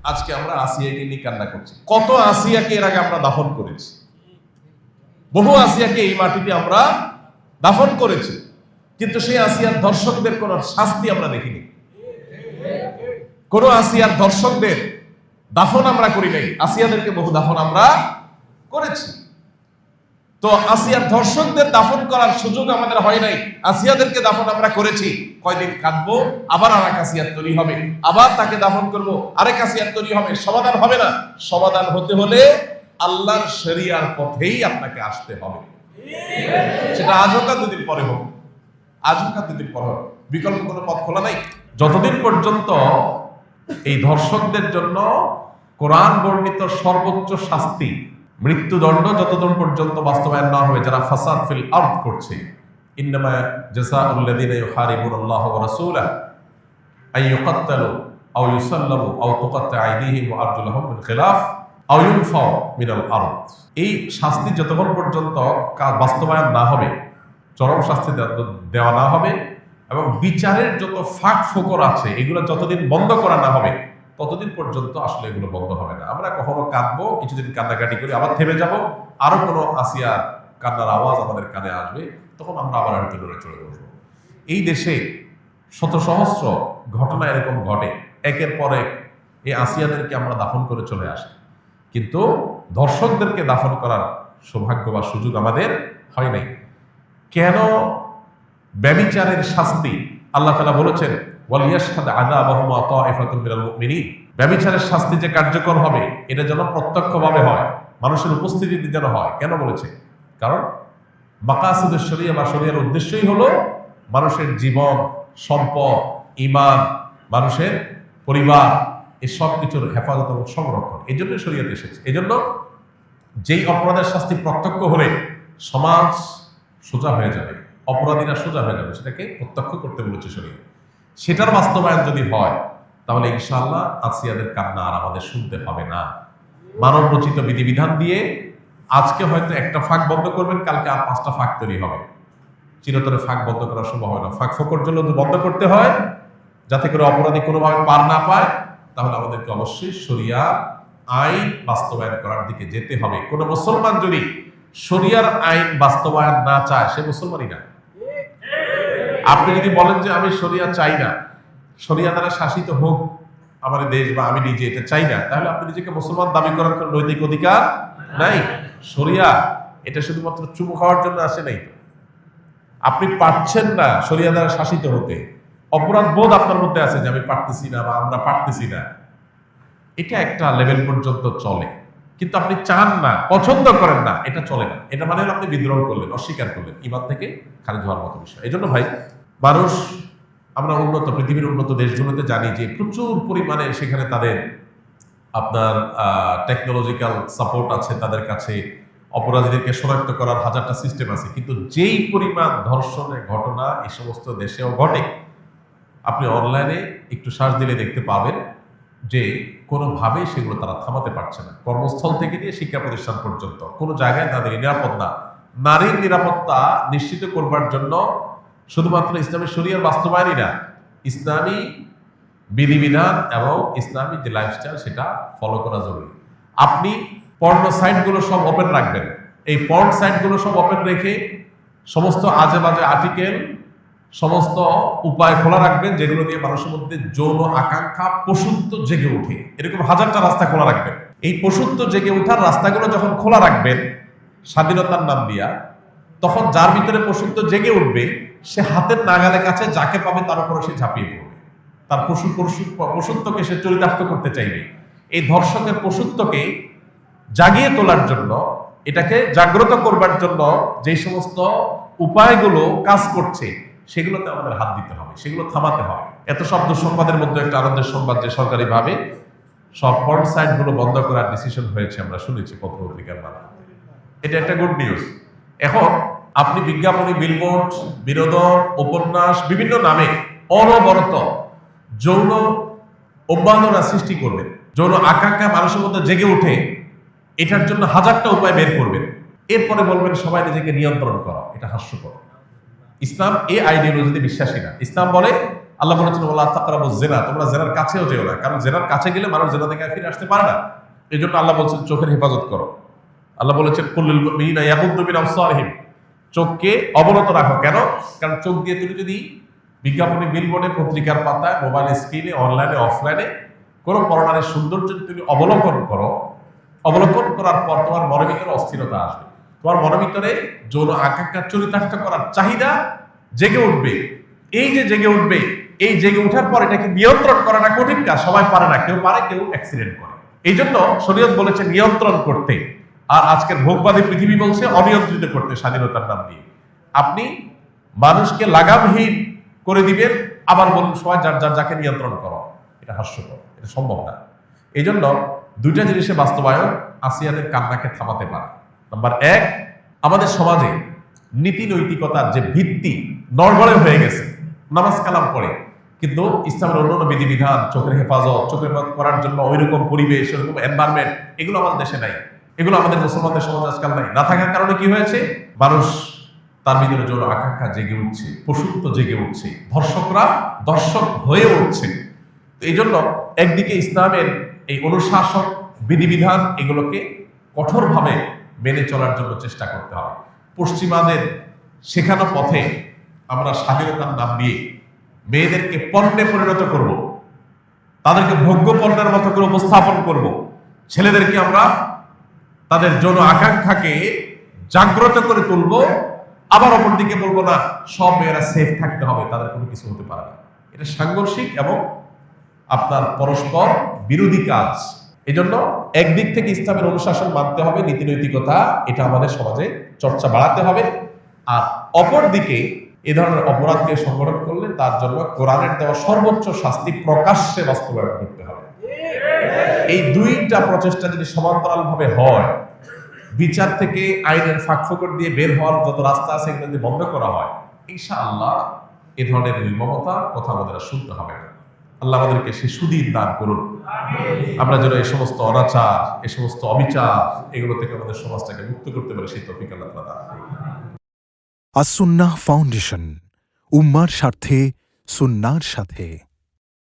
আজকে আমরা আসিয়াকে নিয়ে কান্না করছি। কত আসিয়াকে এর আগে আমরা দাফন করেছি, বহু আসিয়াকে এই মাটিতে আমরা দাফন করেছি, কিন্তু সেই আসিয়ার ধর্ষকদের কোন শাস্তি আমরা দেখিনি। কোন আসিয়ার ধর্ষকদের দাফন আমরা করি নাই, আসিয়াদেরকে বহু দাফন আমরা করেছি। তো আসিয়ার ধর্ষকদের দাফন করার সুযোগ আমাদের হয় নাই, আসিয়াদেরকে দাফন আমরা করেছি। কয়দিন কাঁদবো, আবার আরেক আসিয়ার তৈরি হবে, আবার তাকে দাফন করব, আরেক আসিয়ার তৈরি হবে। সমাধান হবে না। সমাধান হতে হলে আল্লাহর শরিয়ার পথেই আপনাকে আসতে হবে। সেটা আজ হোক আর দুদিন পরে হোক, আজ হোক আর দুদিন পরে হোক, বিকল্প কোনো পথ খোলা নাই। যতদিন পর্যন্ত এই ধর্ষকদের জন্য কোরআন বর্ণিত সর্বোচ্চ শাস্তি মৃত্যুদণ্ড যতদিন পর্যন্ত বাস্তবায়ন না হবে, যারা ফাসাদ ফিল আরদ করছে, ইন্নামা জাযাউল লাযিনা ইউহারিবুনাল্লাহ ওয়া রাসূলাহু আন ইউকাত্তালু আও ইউসাল্লাবু আও তুকাত্তা আইদিহিম ওয়া আরজুলুহুম মিন খিলাফ আও ইউনফাউ মিনাল আরদ। এই শাস্তি যতক্ষণ পর্যন্ত বাস্তবায়ন না হবে, চরম শাস্তি দেওয়া না হবে, এবং বিচারের যত ফাঁক ফোকর আছে এগুলো যতদিন বন্ধ করা না হবে, ততদিন পর্যন্ত আসলে এগুলো বন্ধ হবে না। আমরা কখনো কাঁদবো, কিছুদিন কান্নাকাটি করে আবার থেমে যাব, আরো কোনো আসিয়ার কান্নার আওয়াজ আমাদের কানে আসবে, তখন আমরা আবার হয়তো লড়ে চলে বসবো। এই দেশে শত সহস্র ঘটনা এরকম ঘটে, একের পর এক এই আসিয়াদেরকে আমরা দাফন করে চলে আসি, কিন্তু ধর্ষকদেরকে দাফন করার সৌভাগ্য বা সুযোগ আমাদের হয় নাই। কেন? ব্যভিচারের শাস্তি আল্লাহ তাআলা বলেছেন ওয়ালিয়াশহাদ আযাবাহুমা তাইফাতুম মিনাল মুমিনিন। ব্যভিচারের শাস্তি যে কার্যকর হবে, এটা যেন প্রত্যক্ষভাবে হয়, মানুষের উপস্থিতিতে যেন হয়। কেন বলেছে? কারণ মাকাসিদুশ শরিয়া বা শরিয়ার উদ্দেশ্যই হলো মানুষের জীবন, সম্পদ, ঈমান, মানুষের পরিবার, এই সব কিছুর হেফাজত এবং সংরক্ষণ। এই জন্য শরিয়াত এসেছে। এই জন্য যেই অপরাধের শাস্তি প্রত্যক্ষ হলে সমাজ সোজা হয়ে যাবে, অপরাধীরা সোজা হয়ে যাবে, সেটাকে প্রত্যক্ষ করতে বলেছে শরীয়ত। সেটার বাস্তবায়ন যদি হয়, তাহলে ইনশাআল্লাহ আসিয়াদের কান্না আর আমাদের শুনতে হবে না। মানব রচিত বিধিবিধান দিয়ে আজকে হয়তো একটা ফাঁক বন্ধ করবেন, কালকে আর 5টা ফাঁক তৈরি হবে। চিরতরে ফাঁক বন্ধ করা সম্ভব হয় না। ফাঁক ফোকর জন্য বন্ধ করতে হয়, যাতে করে অপরাধী কোনোভাবে পার না পায়, তাহলে আমাদেরকে অবশ্যই শরিয়া আইন বাস্তবায়ন করার দিকে যেতে হবে। কোনো মুসলমান যদি শরিয়ার আইন বাস্তবায়ন না চায়, সে মুসলমানই না। আপনি যদি বলেন যে আমি শরিয়া চাই না, শরিয়া দ্বারা শাসিত হোক আমার দেশ বা আমি নিজে এটা চাই না, তাহলে আপনি নিজেকে মুসলমান দাবি করার কোনো নৈতিক অধিকার নাই। শরিয়া এটা শুধুমাত্র চুমু খাওয়ার জন্য আসে নাই। আপনি পারছেন না শরিয়া দ্বারা শাসিত হতে, অপরাধ বোধ আপনার মধ্যে আছে যে আমি পারতেছি না বা আমরা পারতেছি না, এটা একটা লেভেল পর্যন্ত চলে। কিন্তু আপনি চান না, পছন্দ করেন না, এটা চলে না। এটা মানে আপনি বিদ্রোহ করলেন, অস্বীকার করলেন, ঈমান থেকে খারিজ হওয়ার মতো বিষয়। এই জন্য ভাই, মানুষ, আমরা উন্নত পৃথিবীর উন্নত দেশগুলোতে জানি যে প্রচুর পরিমাণে সেখানে তাদের আপনার টেকনোলজিক্যাল সাপোর্ট আছে, তাদের কাছে অপরাধীদেরকে শনাক্ত করার 1000টা সিস্টেম আছে। কিন্তু যেই পরিমাণ ধর্ষণের ঘটনা এই সমস্ত দেশেও ঘটে, আপনি অনলাইনে একটু সার্চ দিলে দেখতে পাবেন যে কোনোভাবেই সেগুলো তারা থামাতে পারছে না। কর্মস্থল থেকে নিয়ে শিক্ষা প্রতিষ্ঠান পর্যন্ত কোনো জায়গায় তাদের নিরাপদ না। নারীর নিরাপত্তা নিশ্চিত করবার জন্য শুধুমাত্র ইসলামী শরিয়ার বাস্তবায়নই না, ইসলামী বিধিবিধান এবং ইসলামী যে লাইফস্টাইল সেটা ফলো করা জরুরি। আপনি পর্ন সাইটগুলো সব ওপেন রাখবেন, এই পর্ন সাইটগুলো সব ওপেন রেখে সমস্ত আজে বাজে আর্টিকেল, সমস্ত উপায় খোলা রাখবেন যেগুলো দিয়ে মানুষের মধ্যে যৌন আকাঙ্ক্ষা পশুত্ব জেগে ওঠে। এরকম 1000টা রাস্তা খোলা রাখবেন। এই পশুত্ব জেগে ওঠার রাস্তাগুলো যখন খোলা রাখবেন স্বাধীনতার নাম দিয়া, তখন যার ভিতরে পশুত্ব জেগে উঠবে, সে হাতের নাগালের কাছে যাকে পাবে তার উপরে সে ঝাঁপিয়ে পড়বে, তার পশুত্বকে সে চরিতার্থ করতে চাইবে। এই ধর্ষকের পশুত্বকে জাগিয়ে তোলার জন্য, এটাকে জাগ্রত করবার জন্য যে সমস্ত উপায়গুলো কাজ করছে, সেগুলোতে আমাদের হাত দিতে হবে, সেগুলো থামাতে হবে। এত সব দুঃসংবাদের মধ্যে একটা আনন্দের সংবাদ যে সরকারিভাবে সব পর্ন সাইটগুলো বন্ধ করার ডিসিশন হয়েছে, আমরা শুনেছি পত্র-পত্রিকার মাধ্যমে। এটা একটা গুড নিউজ। এখন আপনি বিজ্ঞাপনী, বিলবোর্ড, বিনোদন, উপন্যাস, বিভিন্ন নামে অনবরত যৌন উন্মাদনা সৃষ্টি করবেন, যৌন আকাঙ্ক্ষা মানুষের মধ্যে জেগে উঠে, এটার জন্য 1000টা উপায় বের করবেন। এরপরে বলবেন সবাই নিজেকে নিয়ন্ত্রণ করা। এটা হাস্যকর। ইসলাম এই আইডিওলজিতে বিশ্বাসী না। ইসলাম বলে আল্লাহ বলেছেন ওয়ালা তাকরাবুজ জিনা, তোমরা জেনার কাছেও যেও না, কারণ জেনার কাছে গেলে মানুষ জেনা থেকে ফিরে আসতে পারে না। এই জন্য আল্লাহ বলছেন চোখের হেফাজত করো। আল্লাহ বলেছেন কুল্লুল মুমিনিনা ইয়াগুদ্দু মিন আবসারিহিম, চোখকে অবনত রাখো। কেন? কারণ চোখ দিয়ে তুমি যদি বিজ্ঞাপনে, বিলবোর্ডে, পত্রিকার পাতায়, মোবাইল স্ক্রিনে, অনলাইনে, অফলাইনে কোনো পরনারীর সৌন্দর্য যদি তুমি অবলোকন করো, অবলোকন করার পর তোমার মনের ভিতরে অস্থিরতা আসবে, তোমার মনের ভিতরে যৌন আকাঙ্ক্ষা চরিতার্থ করার চাহিদা জেগে উঠবে। এই যে জেগে উঠবে, এই জেগে ওঠার পর এটাকে নিয়ন্ত্রণ করাটা কঠিন কাজ, সবাই পারে না, কেউ পারে, কেউ অ্যাক্সিডেন্ট করে। এই জন্য শরীয়ত বলেছে নিয়ন্ত্রণ করতে, আর আজকের ভোগবাদী পৃথিবী বলছে অনিয়ন্ত্রিত করতে স্বাধীনতার নাম দিয়ে। আপনি মানুষকে লাগামহীন করে দিবেন, আবার বলুন সবাই যার যার যাকে নিয়ন্ত্রণ করো, এটা হাস্যকর, এটা সম্ভব না। এই জন্য দুইটা জিনিসের বাস্তবায়ন আসিয়াদের কান্নাকে থামাতে পারে। নাম্বার এক, আমাদের সমাজে নীতি নৈতিকতার যে ভিত্তি নড়বড়ে হয়ে গেছে, নামাজ কালাম পড়ে, কিন্তু ইসলামের অন্যান্য বিধিবিধান, চোখের হেফাজত করার জন্য ওইরকম পরিবেশ, ওইরকম এনভায়রনমেন্ট, এগুলো আমাদের দেশে নাই, এগুলো আমাদের মুসলমানদের সমাজ আজকাল নাই। না থাকার কারণে কি হয়েছে? মানুষ তার ভিতরে যৌন আকাঙ্ক্ষা জেগে উঠছে, পশুত্ব জেগে উঠছে, ধর্ষকরা দর্শক হয়ে উঠছে। এই জন্য একদিকে ইসলামের এই অনুশাসন, বিধিবিধান, এগুলোকে কঠোরভাবে মেনে চলার জন্য চেষ্টা করতে হবে। পশ্চিমাদের শেখানো পথে আমরা স্বাধীনতার নাম দিয়ে মেয়েদেরকে পণ্যে পরিণত করব, তাদেরকে ভোগ্য পণ্যের মতো করে উপস্থাপন করব, ছেলেদেরকে আমরা তাদের যৌন আকাঙ্ক্ষাকে জাগ্রত করে তুলব, আবার অপরদিকে বলবো না সব মেয়েরা সেফ থাকতে হবে, তাদের কোনো কিছু হতে পারে না। এটা সাংঘর্ষিক এবং আপনার পরস্পর বিরোধী কাজ। এই জন্য একদিক থেকে ইসলামের অনুশাসন মানতে হবে, নীতি নৈতিকতা, এটা আমাদের সমাজে চর্চা বাড়াতে হবে। আর অপর দিকে এ ধরনের অপরাধকে সংগঠন করলে তার জন্য কোরআনের দেওয়া সর্বোচ্চ শাস্তি প্রকাশ্যে বাস্তবায়ন করতে হবে। এই দুইটা প্রচেষ্টা যদি সমান্তরাল ভাবে হয়, বিচার থেকে আইনের ফাঁকফোকর দিয়ে বের হওয়ার যত রাস্তা আছে এগুলো যদি বন্ধ করা হয়, ইনশাআল্লাহ এ ধরনের নির্মমতা কথা আমাদের শুনতে হবে না। আল্লাহ আমাদেরকে সে সুদিন দান করুন, আমরা যেন এই সমস্ত অনাচার, এই সমস্ত অবিচার, এগুলো থেকে আমাদের সমাজটাকে মুক্ত করতে পারি, সেই তৌফিক আল্লাহ তাআলা দান করুন। আস-সুন্নাহ ফাউন্ডেশন, উম্মার স্বার্থে সুন্নাহর সাথে।